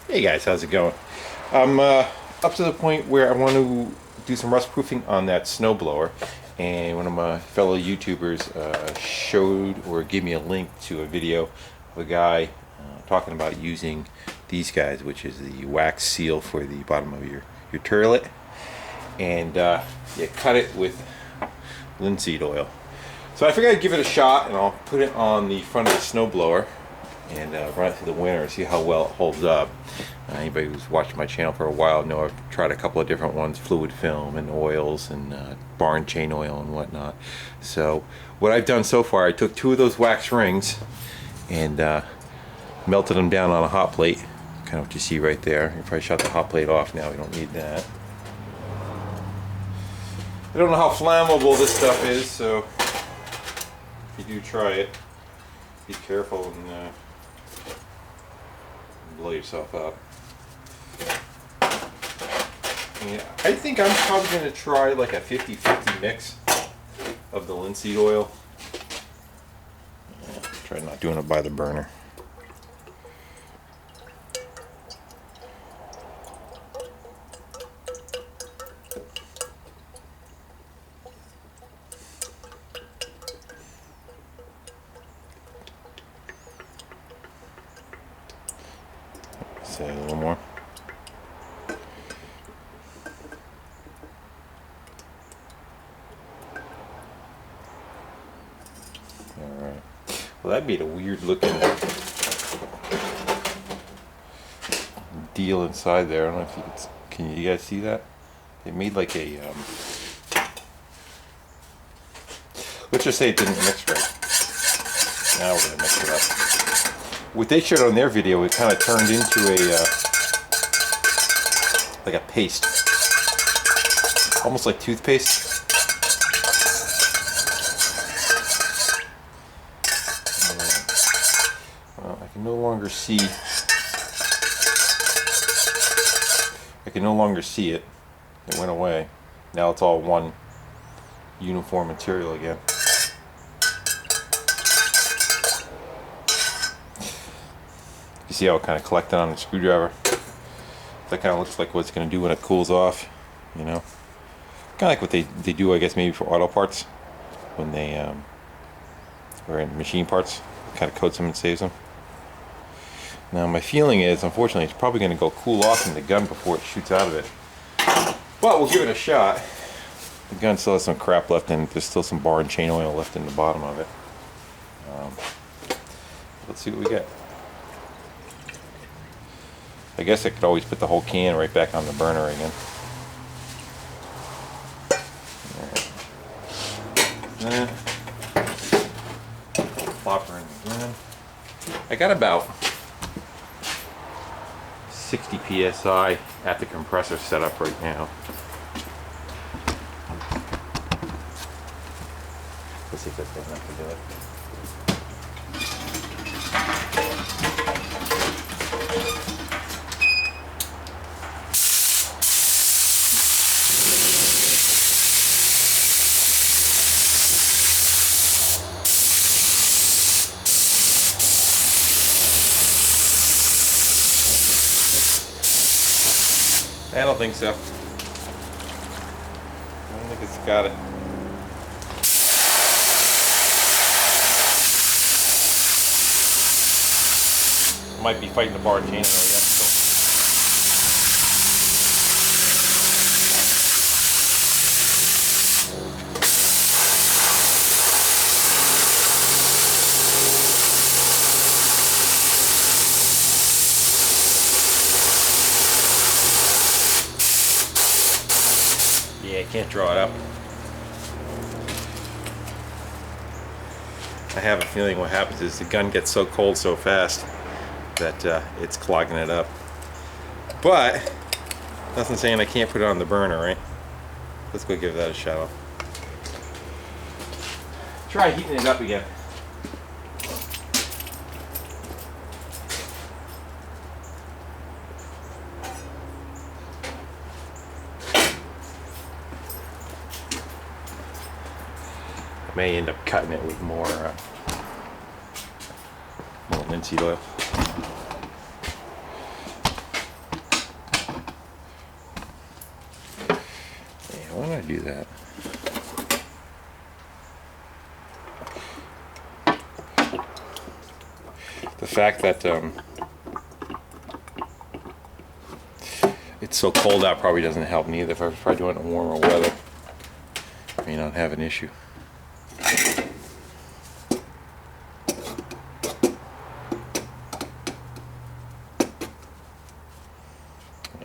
Hey guys, how's it going? I'm up to the point where I want to do some rust proofing on that snowblower, and one of my fellow YouTubers showed or gave me a link to a video of a guy talking about using these guys, which is the wax seal for the bottom of your turlet, and you cut it with linseed oil. So I figured I'd give it a shot, and I'll put it on the front of the snowblower and run it through the winter and see how well it holds up. Anybody who's watched my channel for a while know I've tried a couple of different ones, fluid film and oils and barn chain oil and whatnot. So what I've done so far, I took 2 of those wax rings and melted them down on a hot plate, kind of what you see right there. If I shut the hot plate off now, we don't need that. I don't know how flammable this stuff is, so if you do try it, be careful and blow yourself up. Yeah, I think I'm probably going to try like a 50-50 mix of the linseed oil. Yeah, try not doing it by the burner. Say a little more. Alright. Well, that made a weird looking deal inside there. I don't know if you can you guys see that? It made like a let's just say it didn't mix right. Now we're gonna mix it up. What they showed on their video, it kind of turned into a like a paste, almost like toothpaste. Well, I can no longer see. I can no longer see it. It went away. Now it's all one uniform material again. You see how it kind of collected on the screwdriver? That kind of looks like what it's going to do when it cools off, you know? Kind of like what they do, I guess, maybe for auto parts. When they, or in machine parts. Kind of coats them and saves them. Now my feeling is, unfortunately, it's probably going to go cool off in the gun before it shoots out of it. But we'll give it a shot. The gun still has some crap left in it. There's still some bar and chain oil left in the bottom of it. Let's see what we get. I guess I could always put the whole can right back on the burner again. Right. Plop her in again. I got about 60 psi at the compressor set up right now. Let's see if that's good enough to do it. I don't think so. I don't think it's got it. Might be fighting the bar chain yet. So. Yeah, can't draw it up. I have a feeling what happens is the gun gets so cold so fast that it's clogging it up. But nothing saying I can't put it on the burner, right? Let's go give that a shot. Try heating it up again. may end up cutting it with more linseed oil. do that. The fact that it's so cold out probably doesn't help neither. If I was probably doing it in warmer weather, I may not have an issue.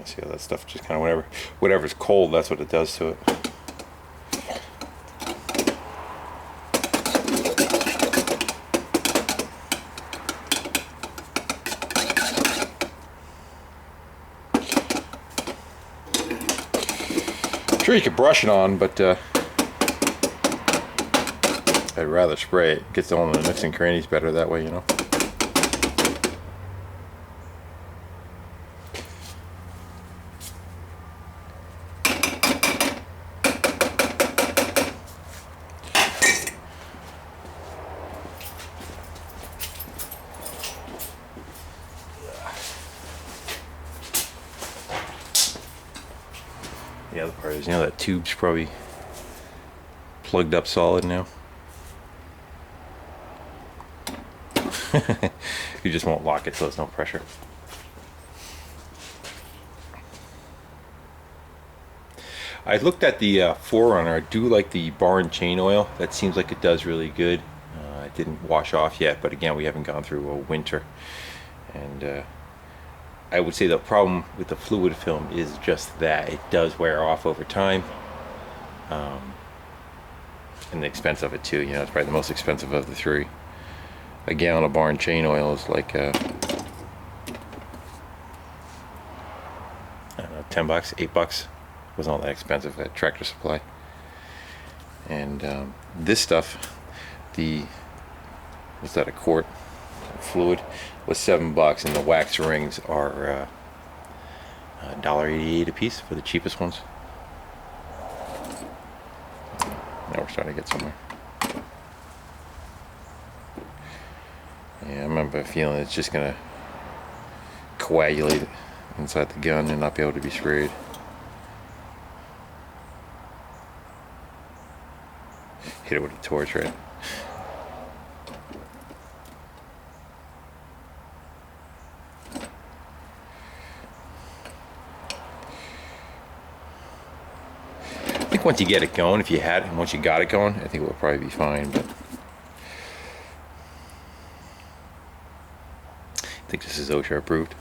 See how that stuff just kind of whatever's cold, that's what it does to it. Sure, you could brush it on, but I'd rather spray it. It gets all in the nooks and crannies better that way, you know. The other part is, you know, that tube's probably plugged up solid now. You just won't lock it so there's no pressure. I looked at the Forerunner. I do like the bar and chain oil. That seems like it does really good. It didn't wash off yet, but again, we haven't gone through a winter. And I would say the problem with the fluid film is just that it does wear off over time. And the expense of it too, you know, it's probably the most expensive of the three. A gallon of bar and chain oil is like I don't know, $10, $8. Wasn't all that expensive at Tractor Supply. And this stuff, what's that, a quart of fluid, was $7, and the wax rings are $1.88 a piece for the cheapest ones. Now we're starting to get somewhere. Yeah, I remember feeling it's just gonna coagulate inside the gun and not be able to be sprayed. Hit it with a torch, right? I think once you get it going, once you got it going, I think it will probably be fine, but I think this is OSHA approved.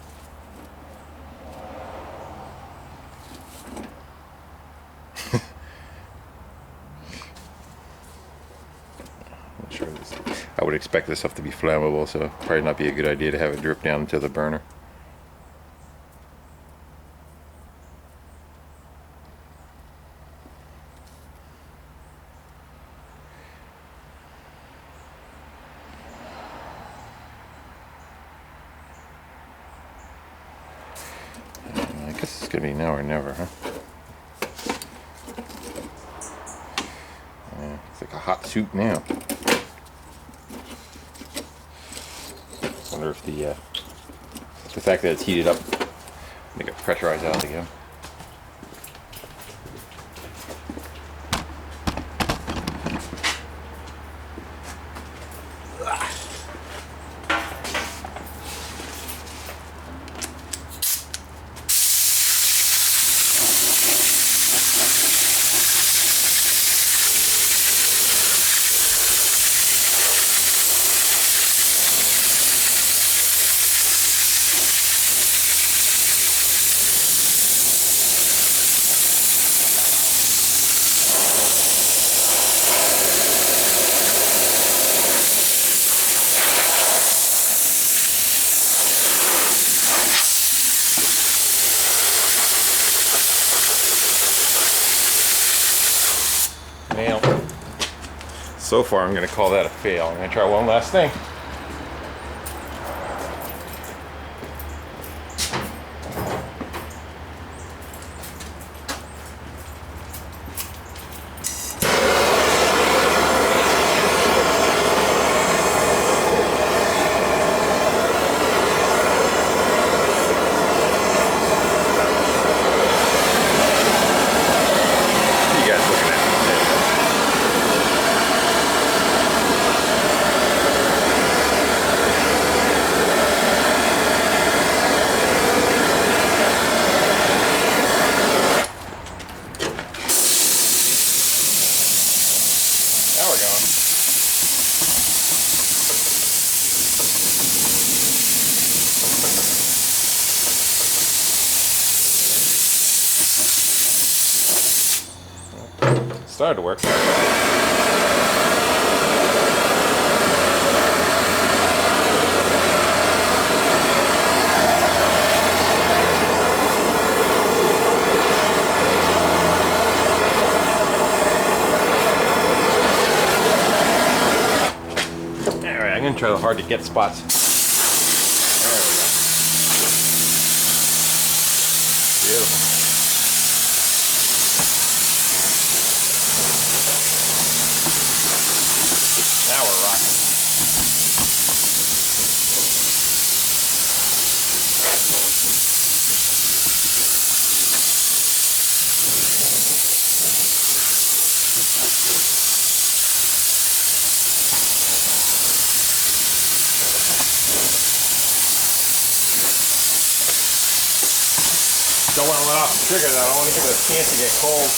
I would expect this stuff to be flammable, so probably not be a good idea to have it drip down into the burner. I guess it's gonna be now or never, huh? Yeah, it's like a hot soup now. Wonder if the fact that it's heated up make it pressurize out again. Nail. So far, I'm going to call that a fail. I'm going to try one last thing. You guys look Started to work. Alright, I'm going to try hard to get spots. There we go. Beautiful. Now we're rocking. Don't want to let off the trigger though. I don't want to give it a chance to get cold.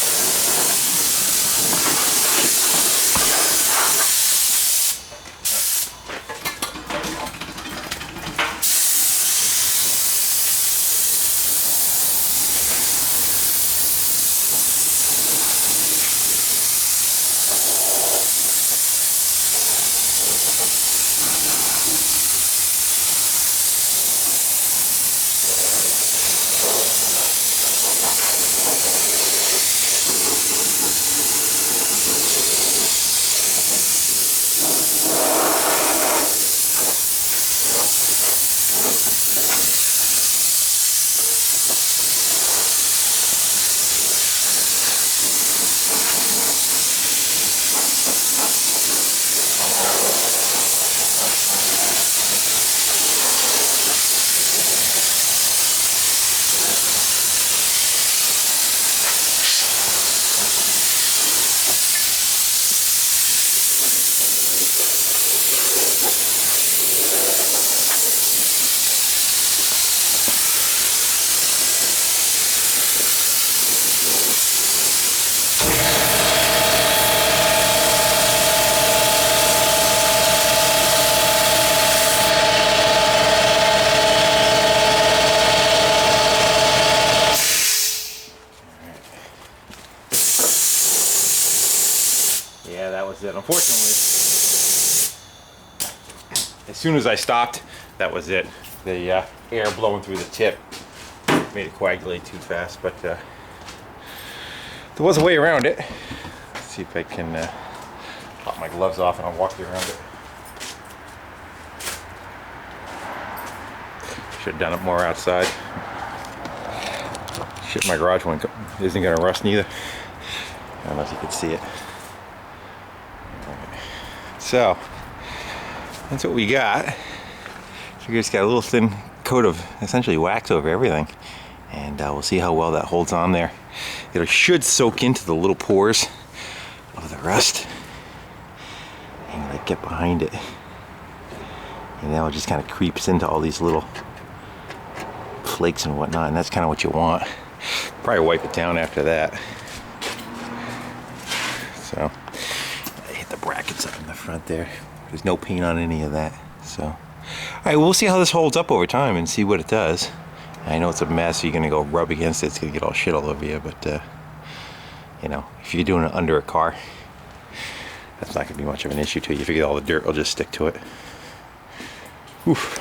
Yeah, that was it. Unfortunately, as soon as I stopped, that was it. The air blowing through the tip made it coagulate too fast, but there was a way around it. Let's see if I can pop my gloves off and I'll walk you around it. Should have done it more outside. Shit, my garage one isn't going to rust neither. I don't know if you can see it. So that's what we got. So we just got a little thin coat of essentially wax over everything, and we'll see how well that holds on there. It should soak into the little pores of the rust and like get behind it, and now it just kind of creeps into all these little flakes and whatnot, and that's kind of what you want. Probably wipe it down after that. So hit the brackets up in the front there. There's no paint on any of that. So, all right, we'll see how this holds up over time and see what it does. I know it's a mess. So you're gonna go rub against it. It's gonna get all shit all over you. But you know, if you're doing it under a car, that's not gonna be much of an issue to you. You figure all the dirt will just stick to it. Oof.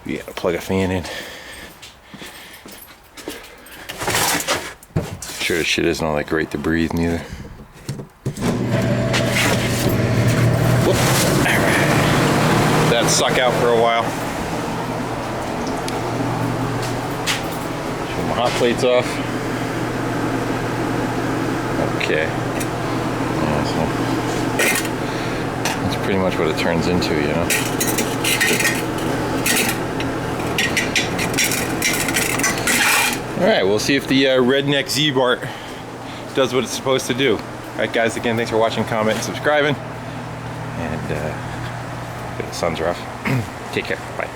You gotta plug a fan in. Sure, this shit isn't all that great to breathe neither. That suck out for a while. Turn my hot plates off. Okay. Yeah, so that's pretty much what it turns into, you know. Alright, we'll see if the redneck Z-Bart does what it's supposed to do. Alright guys, again, thanks for watching, commenting, subscribing, and the sun's rough. Take care. Bye.